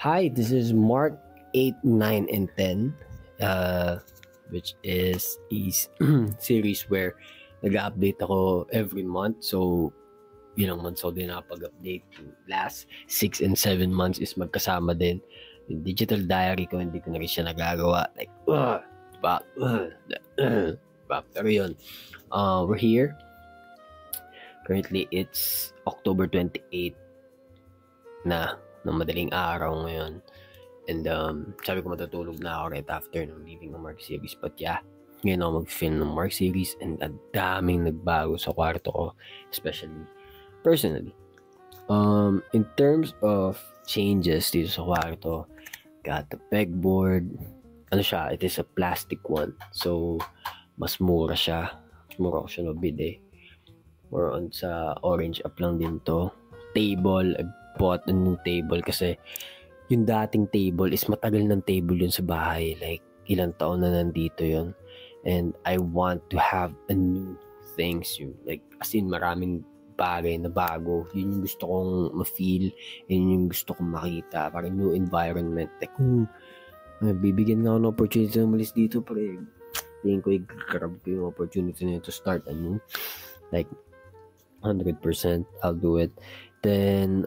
Hi, this is Mark 8, 9, and 10, which is a series where nag-update ako every month. So, ilang months ako din nakapag-update. Last 6 and 7 months is magkasama din. Yung digital diary ko, hindi ko na rin siya nagagawa. Like, pero yun. We're here. Currently, it's October 28 na ng madaling araw ngayon. And sabi ko matutulog na ako right after ng leaving ng Mark series. But yeah, ngayon ako mag-film ng Mark series and ang daming nagbago sa kwarto ko, especially personally. In terms of changes dito sa kwarto, got the pegboard. Ano siya? It is a plastic one. So, mas mura siya. Mas mura ko siya nabili. More on sa orange up lang din to. Table, I bought a new table kasi yung dating table is matagal ng table yun sa bahay. Like, ilang taon na nandito yun. And I want to have a new things. Like, as in, maraming bagay na bago. Yun yung gusto kong ma-feel. Yun yung gusto kong makita. Parang new environment. Like, bibigyan nga ako ng opportunity na umalis dito. Pero, tingin ko, i-grab ko yung opportunity na to start a new. Like, 100% I'll do it. Then,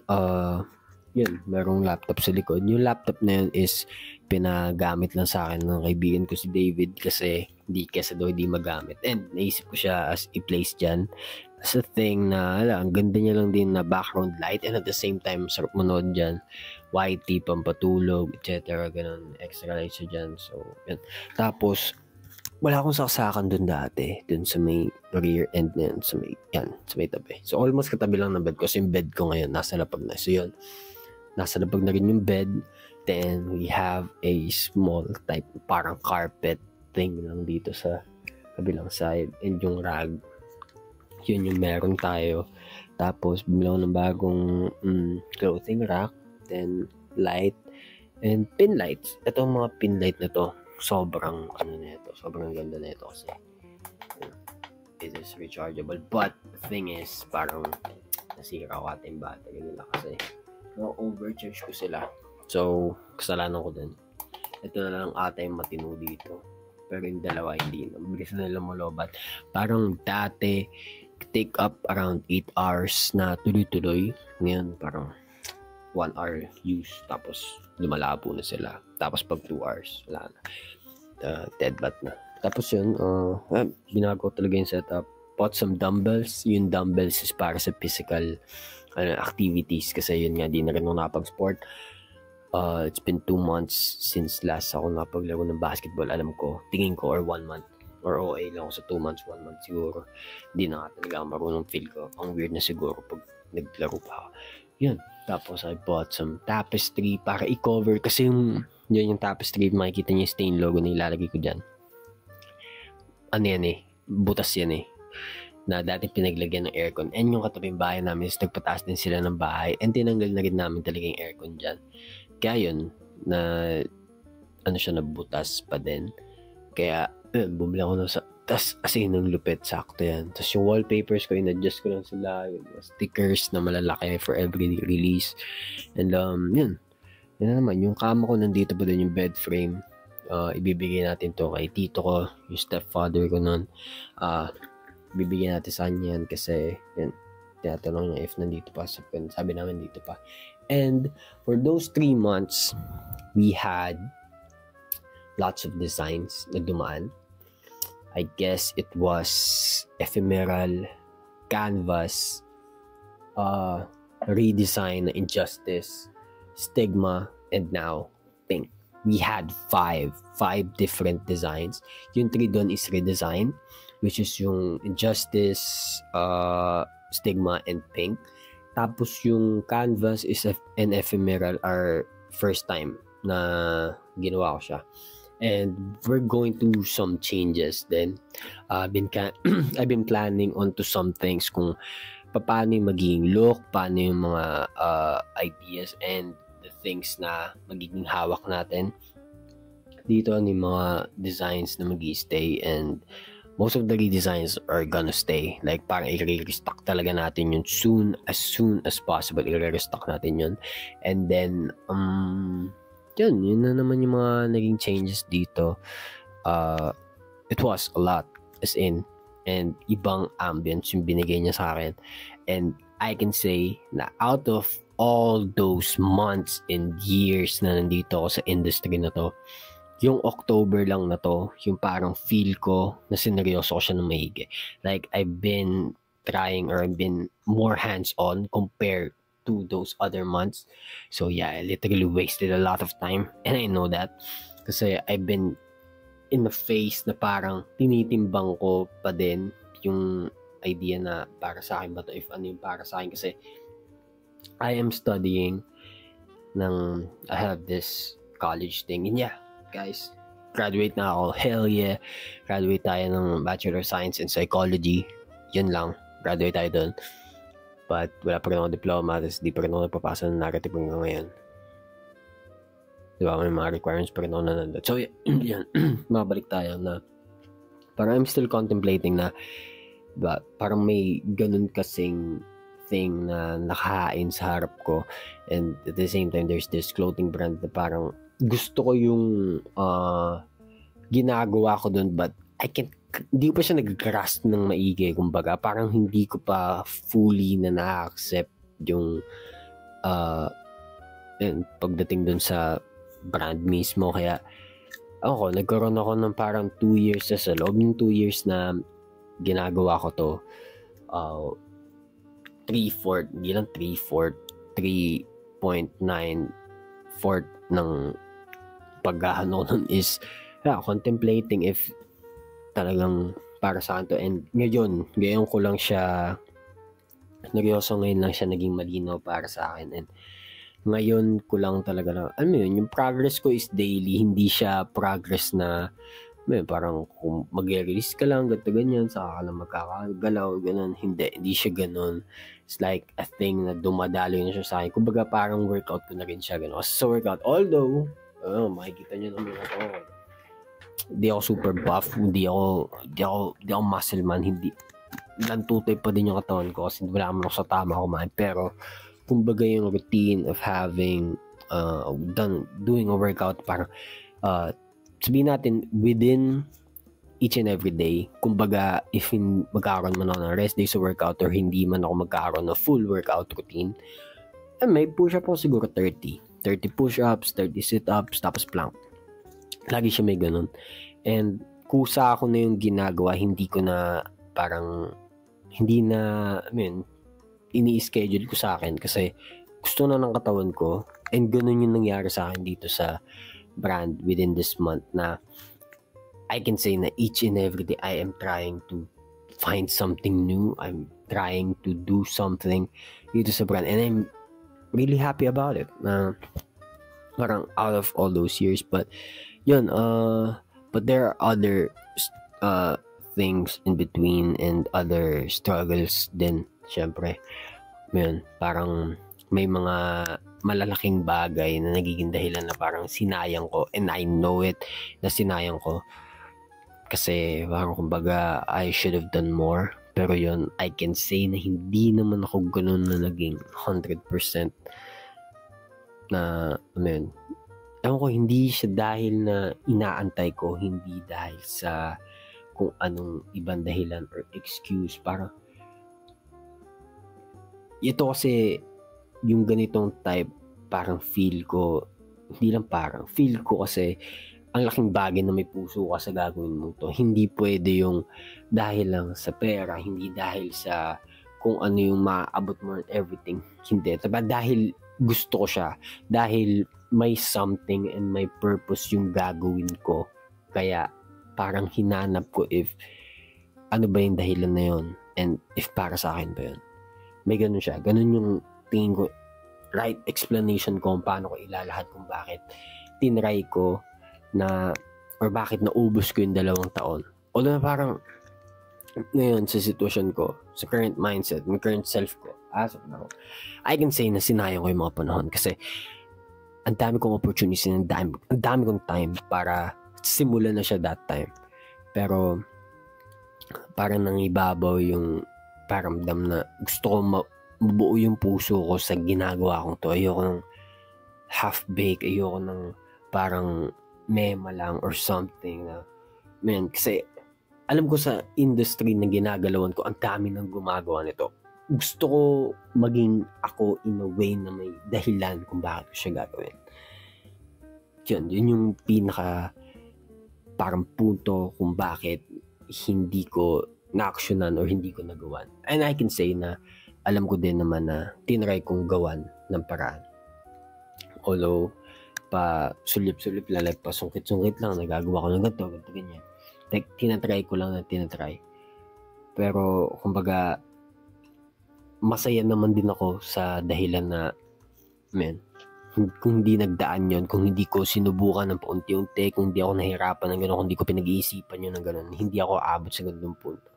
yun, merong laptop sa likod. Yung laptop na yun is pinagamit lang sa akin ng kaibigan ko si David kasi kesa daw hindi magamit. And naisip ko siya as i-place dyan as a thing na, ang ganda niya lang din na background light and at the same time, sarap manood dyan. YT, pampatulog, etc. Ganun, extra light siya dyan. So, yun. Tapos, wala akong saksakan dun dati. Dun sa may rear end na yun. Sa may tabi. So, almost katabi lang ng bed ko. Kasi yung bed ko ngayon, nasa lapag na. So, yun. Nasa lapag na rin yung bed. Then, we have a small type, parang carpet thing lang dito sa kabilang side. And yung rag, yun yung meron tayo. Tapos, bumili ako ng bagong clothing rack. Then, light. And pin lights. Ito mga pin light na to. Sobrang ganda na ito kasi it is rechargeable, but the thing is parang nasira ko ating battery nila kasi overcharge ko sila, so kasalanan ko din. Ito na lang ata yung matino dito, pero yung dalawa hindi na bilis na nila malobat. Parang dati take up around 8 hours na tuloy-tuloy, ngayon parang 1 hour use, tapos lumalabo na sila. Tapos pag 2 hours, wala na. Dead bat na. Tapos yun, binago talaga yung setup. Bought some dumbbells. Yung dumbbells is para sa physical activities. Kasi yun nga, di na rin ako nakapag-sport. It's been 2 months since last ako napaglaro ng basketball. Alam ko, tingin ko, or 1 month. Or OA lang ako sa 2 months, 1 month siguro. Di na nga talaga marunong feel ko. Ang weird na siguro pag naglaro pa ako. Yun. Tapos I bought some tapestry para i-cover kasi yung tapestry, makikita niyo yung stain logo na ilalagay ko dyan. Ano yan butas yan na dati pinaglagyan ng aircon. And yung katabing bahay namin is nagpataas din sila ng bahay and tinanggal na rin namin talaga yung aircon dyan. Kaya yun, na siya nabutas pa din. Kaya bumili ako na tas as in ng lupit, sakto yan. Tas yung wallpapers ko, in-adjust ko lang sila, yung stickers na malalaki for every release. And yun na naman, yung kama ko nandito pa din yung bed frame. Ibibigay natin to kay tito ko, yung stepfather ko nun. Ibibigay natin sa kanya yan kasi yun, tinatanong niya if nandito pa. Sabi namin dito pa. And for those 3 months, we had lots of designs na dumaan. I guess it was ephemeral, canvas, redesign, injustice, stigma, and now pink. We had five different designs. Yung 3 doon is redesign, which is yung injustice, stigma, and pink. Tapos yung canvas is an ephemeral, our first time na ginawa ko siya. And we're going to do some changes then. I've been planning onto some things kung paano yung magiging look, paano yung mga ideas and the things na magiging hawak natin. Dito yung mga designs na mag-stay and most of the redesigns are gonna stay. Like, parang i-restock talaga natin yun as soon as possible. I-restock natin yun. And then, yun na naman yung mga naging changes dito. It was a lot, as in, and ibang ambience yung binigay niya sa akin. And I can say na out of all those months and years na nandito ako sa industry na to, yung October lang na to, yung parang feel ko na sineryoso ko siya ng maigi. Like, I've been trying, or I've been more hands-on compared to those other months. So yeah, I literally wasted a lot of time, and I know that kasi I've been in the phase na parang tinitimbang ko pa din yung idea na para sa akin ba to, if ano yung para sa akin, kasi I am studying I have this college thing, and yeah, guys, graduate na ako. Hell yeah, graduate tayo ng Bachelor of Science in Psychology. Yun lang, graduate tayo doon. But wala pa rin ako diploma, tapos di pa rin ako nagpapasa ng narrative hanggang ngayon. Diba, may mga requirements pa rin ako na nandun. So yan, mabalik tayo na parang I'm still contemplating na, diba, parang may ganun kasing thing na nakahain sa harap ko, and at the same time there's this clothing brand na parang gusto ko yung ginagawa ko dun, but hindi pa siya nag-grasp ng maigi, kumbaga parang hindi ko pa fully na na-accept yung pagdating dun sa brand mismo. Kaya nagkaroon ako ng parang 2 years sa loob ng 2 years na ginagawa ko to, 3/4, hindi lang 3/4, 3.9/4 ng paghahano nun is contemplating if talagang para sa akin to. And ngayon ko lang siya seryoso, ngayon lang siya naging malinaw para sa akin, and ngayon ko lang talaga na, yung progress ko is daily, hindi siya progress na parang kung mag-release ka lang ganyan, saka ka lang magkakagalaw, ganun. Hindi siya ganun. It's like a thing na dumadalo na siya sa akin. Kumbaga parang workout ko na rin siya, ganun. Sa workout, although makikita nyo naman ako, hindi ako super buff, hindi ako muscle man, hindi lantutoy pa din yung katawan ko kasi wala naman ako sa tama kumain. Pero kumbaga yung routine of having doing a workout, parang sabihin natin within each and every day, kumbaga if magkakaroon man ako ng rest day sa workout or hindi man ako magkakaroon ng full workout routine, may push-up ako siguro 30 push-ups, 30 sit-ups, tapos plank. Lagi siya may ganun. And kusa ako na yung ginagawa, hindi ini-schedule ko sa akin kasi gusto na ng katawan ko, and ganun yung nangyari sa akin dito sa brand within this month, na I can say na each and every day I am trying to find something new. I'm trying to do something dito sa brand, and I'm really happy about it. Parang out of all those years, but yun, but there are other things in between and other struggles din, syempre. Parang may mga malalaking bagay na nagiging dahilan na parang sinayang ko, and I know it na sinayang ko kasi parang kumbaga I should have done more. Pero yun, I can say na hindi naman ako ganun na naging 100% na, ewan ko, hindi siya dahil na inaantay ko, hindi dahil sa kung anong ibang dahilan or excuse. Parang ito kasi yung ganitong type, parang feel ko, hindi lang parang, feel ko kasi ang laking bagay na may puso ka sa gagawin mo to. Hindi pwede yung dahil lang sa pera, hindi dahil sa kung ano yung maaabot mo and everything. Hindi. Diba? Dahil gusto ko siya. Dahil may something and may purpose yung gagawin ko. Kaya parang hinanap ko if ano ba yung dahilan na yun, and if para sa akin ba yun. May ganun siya. Ganun yung tingin ko, right explanation ko kung paano ko ilalahad kung bakit tinry ko na, or bakit naubos ko yung 2 taon. Although parang ngayon sa sitwasyon ko, sa current mindset, ng current self ko, I can say na sinayang ko yung mga panahon kasi ang dami kong opportunities, ang dami kong time para simulan na siya that time. Pero parang nangibabaw yung paramdam na gusto ko mabuo yung puso ko sa ginagawa kong to. Ayoko ng half-baked, ayoko ng parang mema lang or something na, man, kasi alam ko sa industry na ginagalawan ko, ang dami nang gumagawa nito. Gusto ko maging ako in a way na may dahilan kung bakit ko siya gagawin. Yun yung pinaka parang punto kung bakit hindi ko na-actionan or hindi ko nagawan. And I can say na alam ko din naman na tinry kong gawan ng paraan. Although, pa sulip-sulip lang, like pa sungkit-sungkit lang, nagagawa ko ng ganito, ganyan. Like, tinatry ko lang na tinatry. Pero, kumbaga, masaya naman din ako sa dahilan na, man, kung hindi nagdaan yon, kung hindi ko sinubukan ng paunti-unti, kung hindi ako nahirapan ng gano'n, kung hindi ko pinag-iisipan yun ng gano'n, hindi ako aabot sa ganitong punto.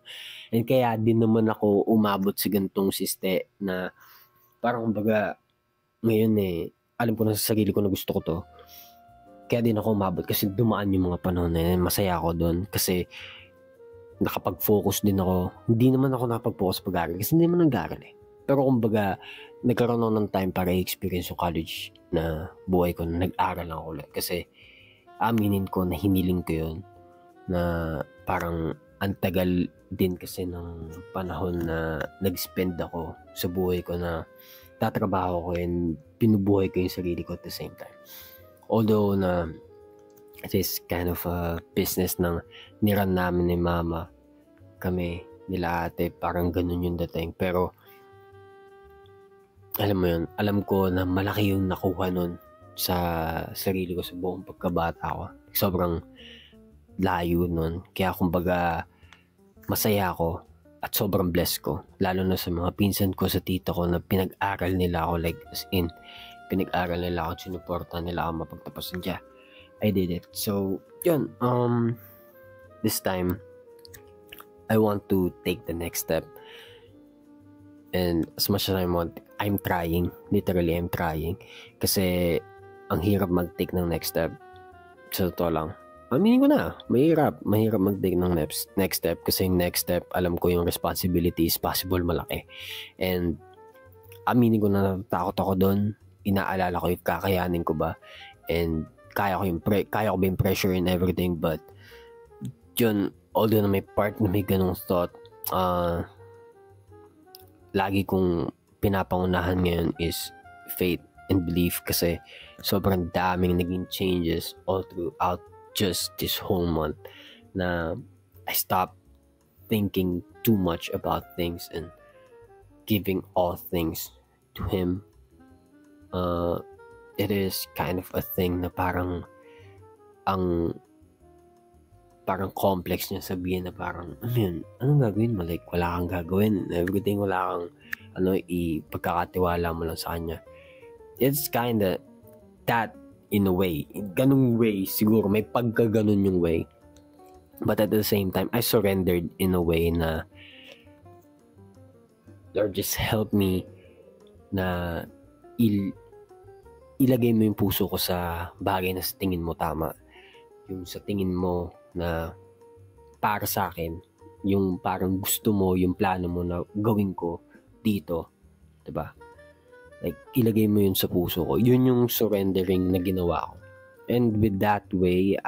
And kaya din naman ako umabot sa ganitong siste na parang kumbaga, ngayon alam ko na sa sarili ko na gusto ko to. Kaya din ako umabot kasi dumaan yung mga panahon na yun. Masaya ako doon kasi nakapag-focus din ako. Hindi naman ako nakapag-focus pag-aaral kasi hindi naman nag-aaral Pero kumbaga, nagkaroon ako ng time para i-experience yung college na buhay ko na nag-aaral lang ako ulit. Kasi aminin ko na hiniling ko yun na parang ang tagal din kasi ng panahon na nag-spend ako sa buhay ko na tatrabaho ko and pinubuhay ko yung sarili ko at the same time. Although na it is kind of a business ng niran namin ni mama, kami, nila ate, parang ganun yung dating. Pero alam mo yun, alam ko na malaki yung nakuha nun sa sarili ko sa buong pagkabata ko. Sobrang layo nun. Kaya kumbaga masaya ako at sobrang blessed ko. Lalo na sa mga pinsan ko, sa tito ko na pinag-aral nila ako, like as in pinag-aral nila ako, sinuportahan nila ako mapagtapos niya. I did it. So, yun. This time, I want to take the next step. And as much as I want, I'm trying. Literally, I'm trying. Kasi, ang hirap mag-take ng next step. Sa totoo lang. Aminin ko na, mahirap mag-take ng next step. Kasi yung next step, alam ko yung responsibility is possible malaki. And, aminin ko na takot ako doon. Inaalala ko yung kakayanin ko ba and kaya ko ba yung pressure and everything, but yun, although na may part na may ganong thought, lagi kong pinapangunahan ngayon is faith and belief kasi sobrang daming naging changes all throughout just this whole month na I stopped thinking too much about things and giving all things to Him. It is kind of a thing na parang complex niya sabihin na parang anong gagawin mo? Like, wala kang gagawin. Everything, wala kang ipagkakatiwala mo lang sa kanya. It's kinda that in a way. Ganung way, siguro. May pagkaganon yung way. But at the same time, I surrendered in a way na Lord, just help me na ilagay mo yung puso ko sa bagay na sa tingin mo tama. Yung sa tingin mo na para sa akin, yung parang gusto mo, yung plano mo na gawin ko dito. Diba? Like, ilagay mo yun sa puso ko. Yun yung surrendering na ginawa ko. And with that way,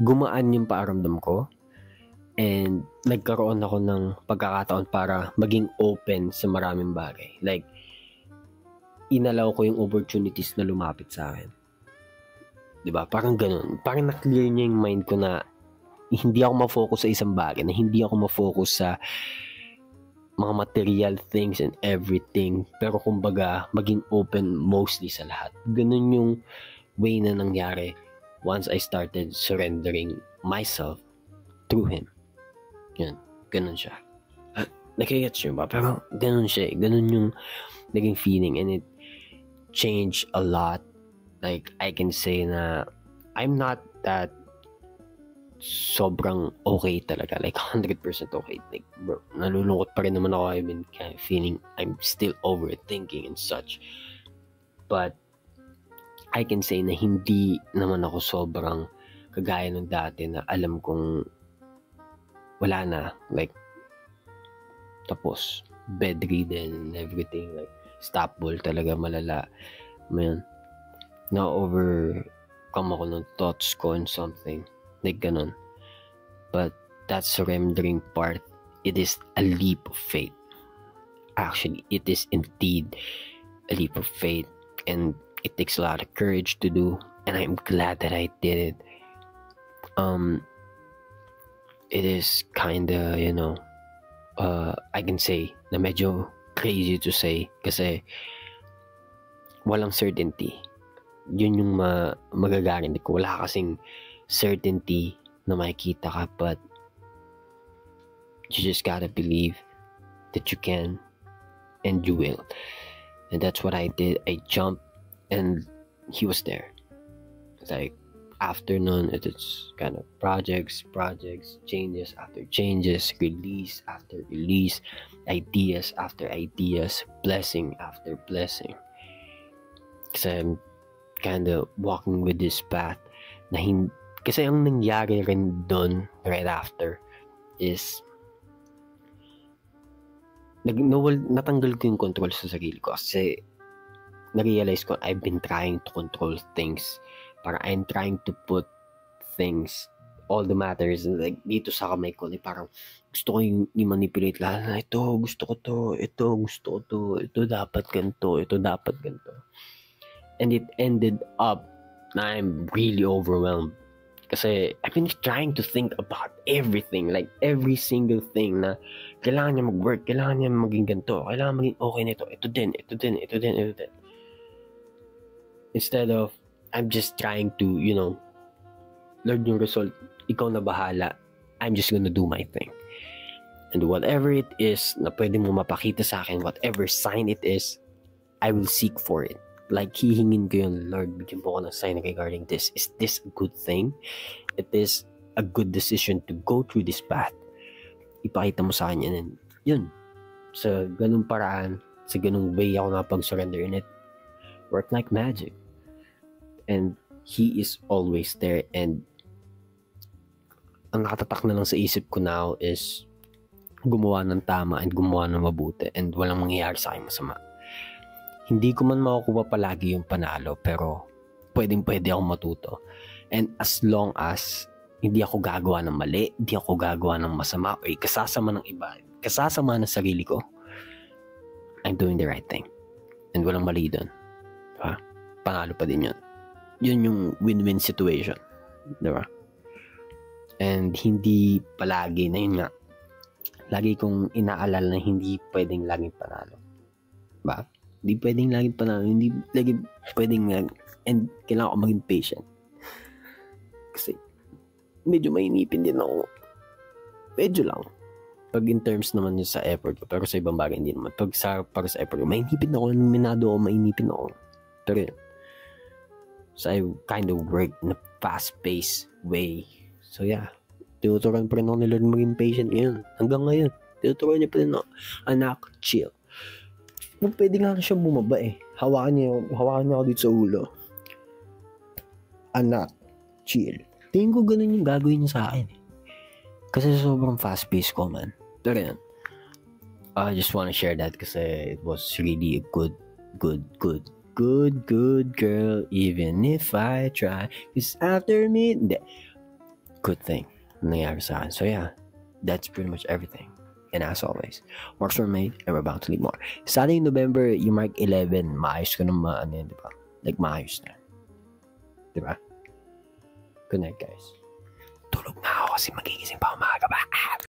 gumaan yung paaramdam ko. And nagkaroon ako ng pagkakataon para maging open sa maraming bagay. Like, inalaw ko yung opportunities na lumapit sa akin. Diba? Parang ganun. Parang na-clear niya yung mind ko na hindi ako ma-focus sa isang bagay, na hindi ako ma-focus sa mga material things and everything. Pero kumbaga, maging open mostly sa lahat. Ganun yung way na nangyari once I started surrendering myself through Him. Yan. Ganun siya. Nakikita nyo ba? Pero ganun siya. Ganun yung naging feeling and it changed a lot. Like, I can say na I'm not that sobrang okay talaga. Like, 100% okay. Like, bro, nalulungkot pa rin naman ako. I've been kind of feeling I'm still overthinking and such. But, I can say na hindi naman ako sobrang kagaya ng dati na alam kong wala na. Like, tapos, bedridden and everything. Like, stopball talaga malala. Man, na-overcome ako ng thoughts ko and something. Like, ganun. But, that surrendering part, it is a leap of faith. Actually, it is indeed a leap of faith. And it takes a lot of courage to do. And I'm glad that I did it. It is kinda, I can say, na medyo crazy to say. Kasi, walang certainty. Yun yung magagaranti ko. Wala kasing certainty na makikita ka, but you just gotta believe that you can and you will. And that's what I did. I jumped and he was there. Like, after nun, it's kind of projects, changes after changes, release after release, ideas after ideas, blessing after blessing. Kasi I'm kind of walking with this path na kasi ang nangyari rin dun right after is natanggal ko yung control sa sarili ko kasi na-realize ko I've been trying to control things. Parang I'm trying to put things, all the matters, like dito sa kamay ko, like parang gusto ko yung i-manipulate lahat na ito, gusto ko to, ito, gusto ko to, ito dapat ganito, ito dapat ganito. And it ended up na I'm really overwhelmed. Kasi I've been trying to think about everything, like every single thing na kailangan niya mag-work, kailangan niya maging ganito, kailangan maging okay nito, ito din. Instead of, I'm just trying to, Lord, yung result, ikaw na bahala. I'm just gonna do my thing. And whatever it is na pwede mo mapakita sa akin, whatever sign it is, I will seek for it. Like, hihingin ko yun, Lord, bigyan mo ko ng sign regarding this. Is this a good thing? It is a good decision to go through this path. Ipakita mo sa akin yan. Yun. Sa ganung paraan, sa ganung way ako napag-surrender in it, work like magic. And He is always there. And ang nakatatak na lang sa isip ko now is gumawa ng tama and gumawa ng mabuti and walang mangyayari sa akin masama. Hindi ko man makukuha palagi yung panalo, pero pwede akong matuto. And as long as hindi ako gagawa ng mali, hindi ako gagawa ng masama o kasasama ng iba, kasasama ng sarili ko, I'm doing the right thing. And walang mali doon. Diba? Panalo pa din yun. Yun yung win-win situation. Diba? And hindi palagi na yun nga. Lagi kong inaalala na hindi pwedeng laging panalo. Diba? Hindi pwedeng laging panalo. Hindi laging pwedeng and kailangan ko maging patient. Kasi medyo mainipin din ako. Medyo lang. Pag in terms naman yun sa effort ko. Pero sa ibang bagay hindi naman. Para sa effort ko, mainipin ako. Minado ako, mainipin ako. Pero yun. So I kind of work in a fast-paced way. So yeah. Tinuturuan pa rin ako ni Lord maging patient ngayon. Hanggang ngayon. Tinuturuan niya pa rin ako. Anak, chill. Pwede nga siya bumaba eh. Hawakan niya ako dito sa ulo. Anak, chill. Tingin ko ganun yung gagawin niya sa akin eh. Kasi sobrang fast-paced ko man. Pero yan. I just wanna share that kasi it was really a good girl. Even if I try. Cause after me, good thing nangyari sa akin. So yeah, that's pretty much everything. And as always, marks were made and we're about to leave more. Starting November, yung Mark 11, maayos ko ng di ba? Like, maayos na. Di ba? Good night, guys. Tulog na ako kasi magigising pa umaga ba?